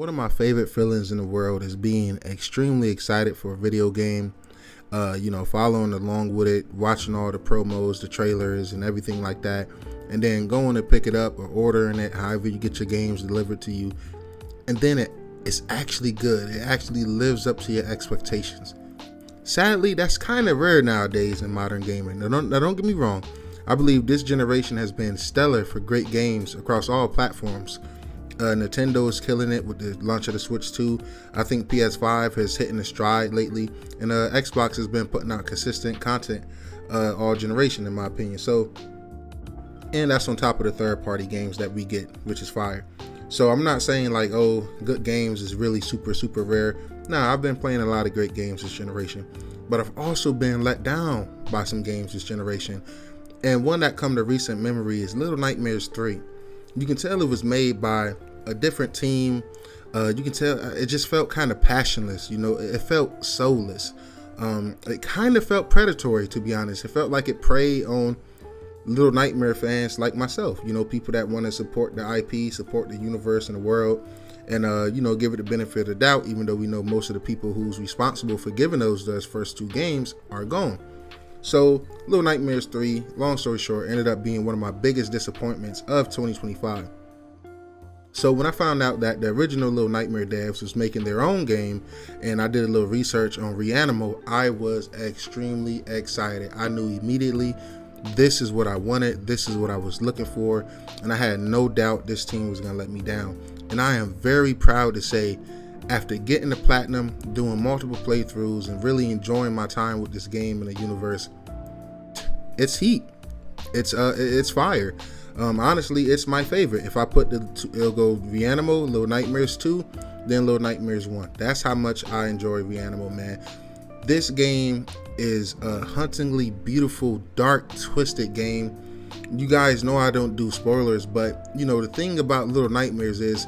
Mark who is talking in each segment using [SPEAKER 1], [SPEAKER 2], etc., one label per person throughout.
[SPEAKER 1] One of my favorite feelings in the world is being extremely excited for a video game, following along with it, watching all the promos, the trailers, and everything like that, and then going to pick it up or ordering it, however you get your games delivered to you, and then it's actually good. It actually lives up to your expectations. Sadly, that's kind of rare nowadays in modern gaming. Now don't get me wrong. I believe this generation has been stellar for great games across all platforms. Nintendo is killing it with the launch of the Switch 2. I think PS5 has hit in a stride lately, and Xbox has been putting out consistent content all generation, in my opinion. So, and that's on top of the third-party games that we get, which is fire. So I'm not saying like, oh, good games is really super rare. Nah, I've been playing a lot of great games this generation, but I've also been let down by some games this generation. And one that come to recent memory is Little Nightmares 3. You can tell it was made by a different team. You can tell it just felt kind of passionless. It felt soulless. It kind of felt predatory, to be honest. It felt like it preyed on Little Nightmare fans like myself. People that want to support the IP, support the universe and the world, and give it the benefit of the doubt, even though we know most of the people who's responsible for giving those first two games are gone. So Little Nightmares 3, long story short, ended up being one of my biggest disappointments of 2025. So when I found out that the original Little Nightmare devs was making their own game, and I did a little research on Reanimal, I was extremely excited. I knew immediately this is what I wanted, this is what I was looking for, and I had no doubt this team was going to let me down. And I am very proud to say, after getting the platinum, doing multiple playthroughs, and really enjoying my time with this game and the universe, it's heat. It's fire. Honestly, it's my favorite. If I put it'll go Reanimal, Little Nightmares 2, then Little Nightmares 1. That's how much I enjoy Reanimal, man. This game is a hauntingly beautiful, dark, twisted game. You guys know I don't do spoilers, but the thing about Little Nightmares is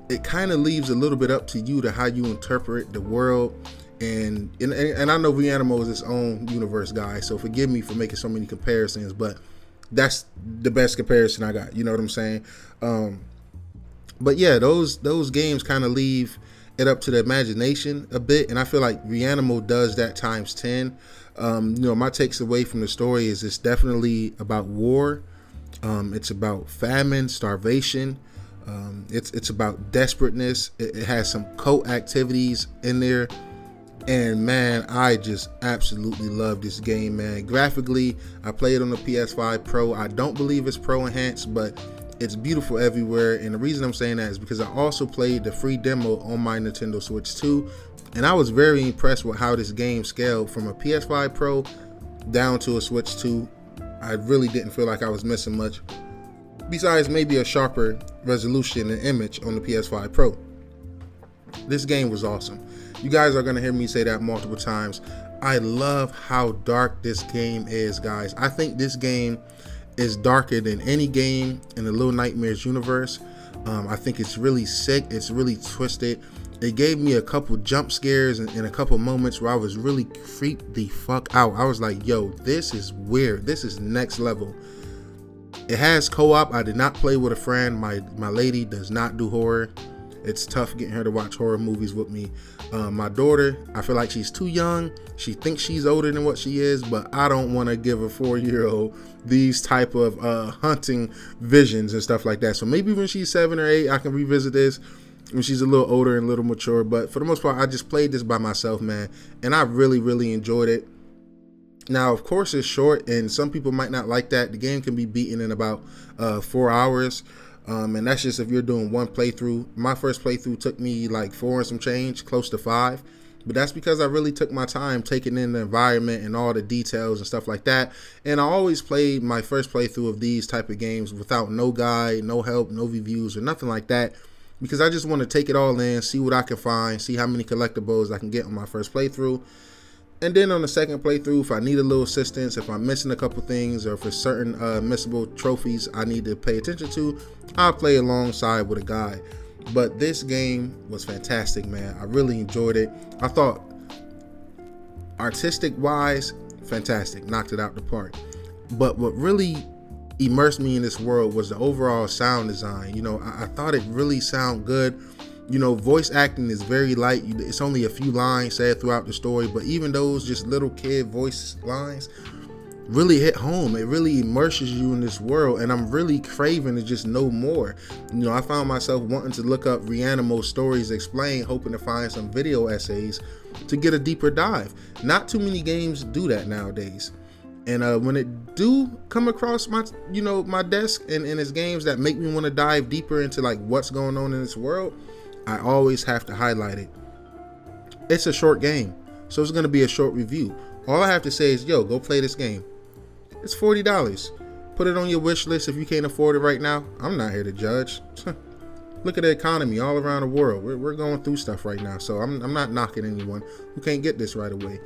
[SPEAKER 1] it kind of leaves a little bit up to you to how you interpret the world. And I know Reanimal is its own universe, guys, so forgive me for making so many comparisons, but that's the best comparison I got. You know what I'm saying? But yeah, those games kind of leave it up to the imagination a bit, and I feel like Reanimal does that times 10. My takes away from the story is it's definitely about war. It's about famine, starvation. It's about desperateness. It has some cult activities in there. And man, I just absolutely love this game, man. Graphically, I played on the PS5 Pro. I don't believe it's Pro enhanced, but it's beautiful everywhere. And the reason I'm saying that is because I also played the free demo on my Nintendo Switch 2, and I was very impressed with how this game scaled from a PS5 Pro down to a Switch 2. I really didn't feel like I was missing much, besides maybe a sharper resolution and image on the PS5 Pro. This game was awesome. You guys are going to hear me say that multiple times. I love how dark this game is, guys. I think this game is darker than any game in the Little Nightmares universe. I think it's really sick. It's really twisted. It gave me a couple jump scares and a couple moments where I was really freaked the fuck out. I was like, yo, this is weird. This is next level. It has co-op. I did not play with a friend. My lady does not do horror. It's tough getting her to watch horror movies with me. My daughter, I feel like she's too young. She thinks she's older than what she is, but I don't want to give a 4-year-old these type of hunting visions and stuff like that. So maybe when she's 7 or 8, I can revisit this when she's a little older and a little mature. But for the most part, I just played this by myself, man, and I really enjoyed it. Now, of course, it's short, and some people might not like that. The game can be beaten in about 4 hours. And that's just if you're doing one playthrough. My first playthrough took me like 4 and some change, close to 5. But that's because I really took my time taking in the environment and all the details and stuff like that. And I always played my first playthrough of these type of games without no guide, no help, no reviews or nothing like that, because I just want to take it all in, see what I can find, see how many collectibles I can get on my first playthrough. And then on the second playthrough, if I need a little assistance, if I'm missing a couple things, or for certain missable trophies I need to pay attention to, I'll play alongside with a guide. But this game was fantastic, man. I really enjoyed it. I thought artistic wise, fantastic, knocked it out the park. But what really immersed me in this world was the overall sound design. I thought it really sounded good. You know, voice acting is very light. It's only a few lines said throughout the story, but even those just little kid voice lines really hit home. It really immerses you in this world, and I'm really craving to just know more. You know, I found myself wanting to look up Reanimal stories explained, hoping to find some video essays to get a deeper dive. Not too many games do that nowadays. And when it do come across my, you know, my desk and it's games that make me want to dive deeper into like what's going on in this world, I always have to highlight it. It's a short game, so it's going to be a short review. All I have to say is, yo, go play this game. It's $40. Put it on your wish list if you can't afford it right now. I'm not here to judge. Look at the economy all around the world. We're going through stuff right now, so I'm not knocking anyone who can't get this right away.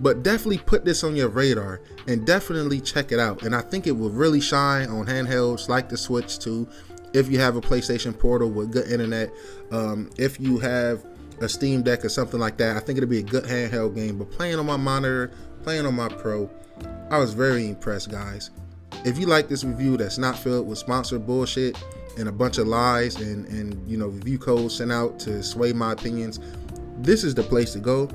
[SPEAKER 1] But definitely put this on your radar and definitely check it out. And I think it will really shine on handhelds like the Switch too. If you have a PlayStation Portal with good internet, if you have a Steam Deck or something like that, I think it'll be a good handheld game. But playing on my monitor, playing on my Pro, I was very impressed, guys. If you like this review that's not filled with sponsored bullshit and a bunch of lies and you know, review codes sent out to sway my opinions, this is the place to go.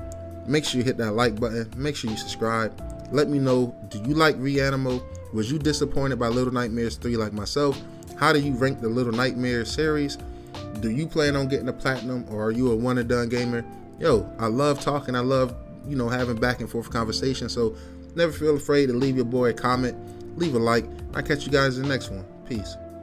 [SPEAKER 1] Make sure you hit that like button. Make sure you subscribe. Let me know, do you like Reanimal? Was you disappointed by Little Nightmares 3 like myself? How do you rank the Little Nightmares series? Do you plan on getting a platinum, or are you a one and done gamer? Yo, I love talking. I love, you know, having back and forth conversation. So never feel afraid to leave your boy a comment, leave a like. I'll catch you guys in the next one. Peace.